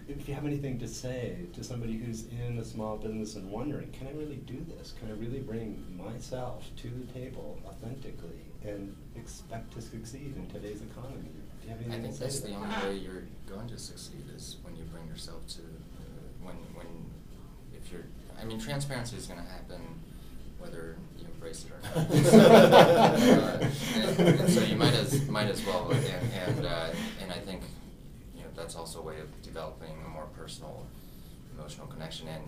if you have anything to say to somebody who's in a small business and wondering, can I really do this? Can I really bring myself to the table authentically and expect to succeed in today's economy? Do you have anything I think to say that's to the that? only way you're going to succeed is when you bring yourself to, if you're, I mean, transparency is going to happen whether you embrace it or not. And so you might as well, and I think, that's also a way of developing a more personal, emotional connection. And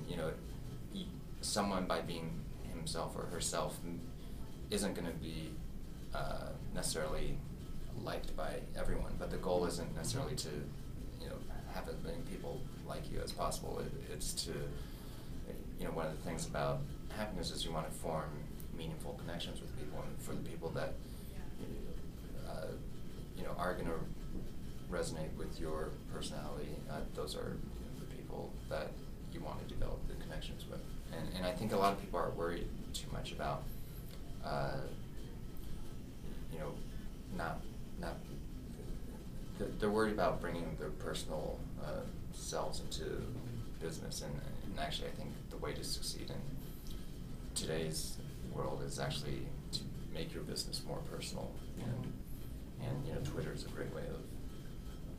someone, by being himself or herself, isn't going to be necessarily liked by everyone. But the goal isn't necessarily to have as many people like you as possible. It's to one of the things about happiness is you want to form meaningful connections with people, and for the people that are going to resonate with your personality, those are the people that you want to develop the connections with. And I think a lot of people are worried too much about they're worried about bringing their personal selves into business, and actually I think the way to succeed in today's world is actually to make your business more personal, and Twitter is a great way of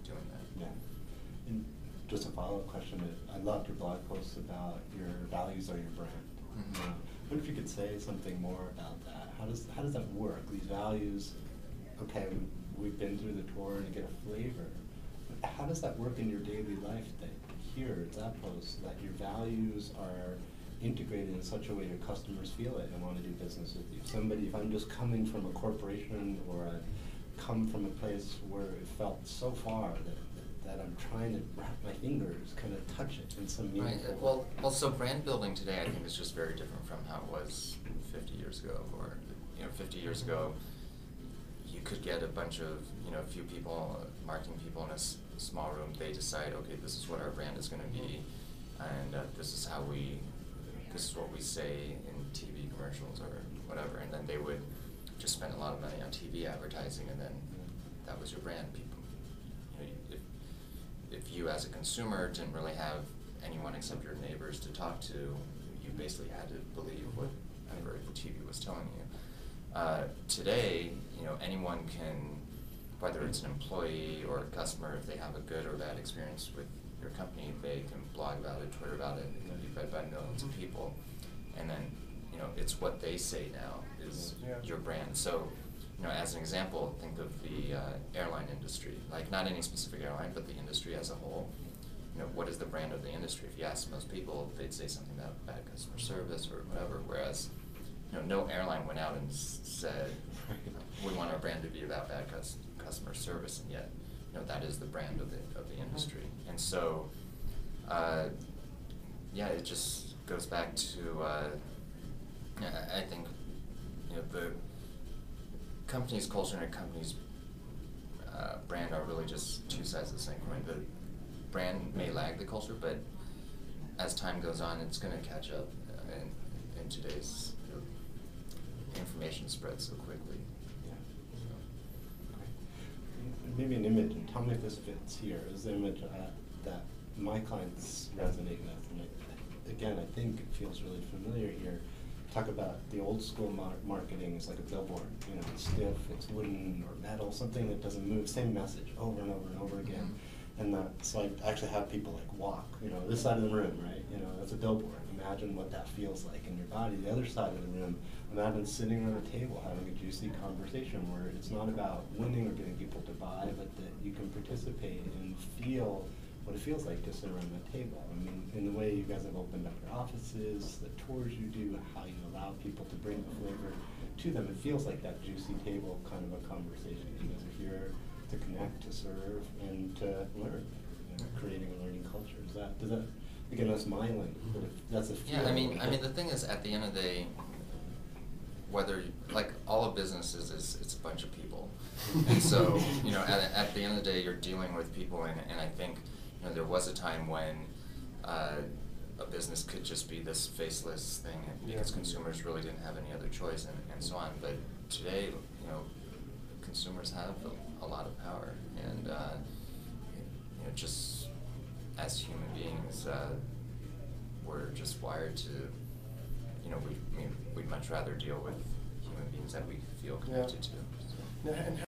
doing that. Yeah. And just a follow-up question, I loved your blog post about your values are your brand. Mm-hmm. I wonder if you could say something more about that. How does that work? These values, okay, we've been through the tour to get a flavor. But how does that work in your daily life that here at Zappos, that your values are integrated in such a way your customers feel it and want to do business with you? If I'm just coming from a corporation, or I come from a place where it felt so far that I'm trying to wrap my fingers, kind of touch it in some meaningful way. Well, so brand building today, I think, is just very different from how it was 50 years ago. Or 50 years ago, you could get a bunch of a few people, marketing people in a small room. They decide, okay, this is what our brand is going to be, and this is what we say in TV commercials or whatever, and then they would just spend a lot of money on TV advertising, and then that was your brand. People, if you as a consumer didn't really have anyone except your neighbors to talk to, you basically had to believe whatever the TV was telling you. Today, anyone can, whether it's an employee or a customer, if they have a good or bad experience with your company, they can blog about it, Twitter about it, it can be read by millions of people, and then it's what they say now is your brand. So as an example, think of the airline industry, like not any specific airline, but the industry as a whole. What is the brand of the industry? If you ask most people, they'd say something about bad customer service or whatever, whereas no airline went out and said, we want our brand to be about bad customer service, and yet that is the brand of the industry. And so it just goes back to I think the company's culture and a company's brand are really just two sides of the same coin. The brand may lag the culture, but as time goes on, it's going to catch up. In today's information spreads so quickly. Yeah. Maybe an image, and tell me if this fits here, is the image that my clients resonate with. And again, I think it feels really familiar here. Talk about the old school marketing is like a billboard. It's stiff, it's wooden or metal, something that doesn't move, same message over and over and over again. And so I actually have people walk, this side of the room, right? That's a billboard. Imagine what that feels like in your body. The other side of the room, imagine sitting around a table having a juicy conversation where it's not about winning or getting people to buy, but that you can participate and feel what it feels like to sit around the table. I mean, in the way you guys have opened up your offices, the tours you do, how you allow people to bring the flavor to them, it feels like that juicy table kind of a conversation. You guys are here to connect, to serve, and to learn, creating a learning culture. Does that, again, that's my language, but if that's a feel. Yeah, I mean, the thing is, at the end of the day, whether, all of businesses it's a bunch of people. And so, at the end of the day, you're dealing with people, and I think, there was a time when a business could just be this faceless thing, because consumers really didn't have any other choice, and so on. But today, consumers have a lot of power, and just as human beings, we're just wired to, you know, we'd much rather deal with human beings that we feel connected to. So. Now, and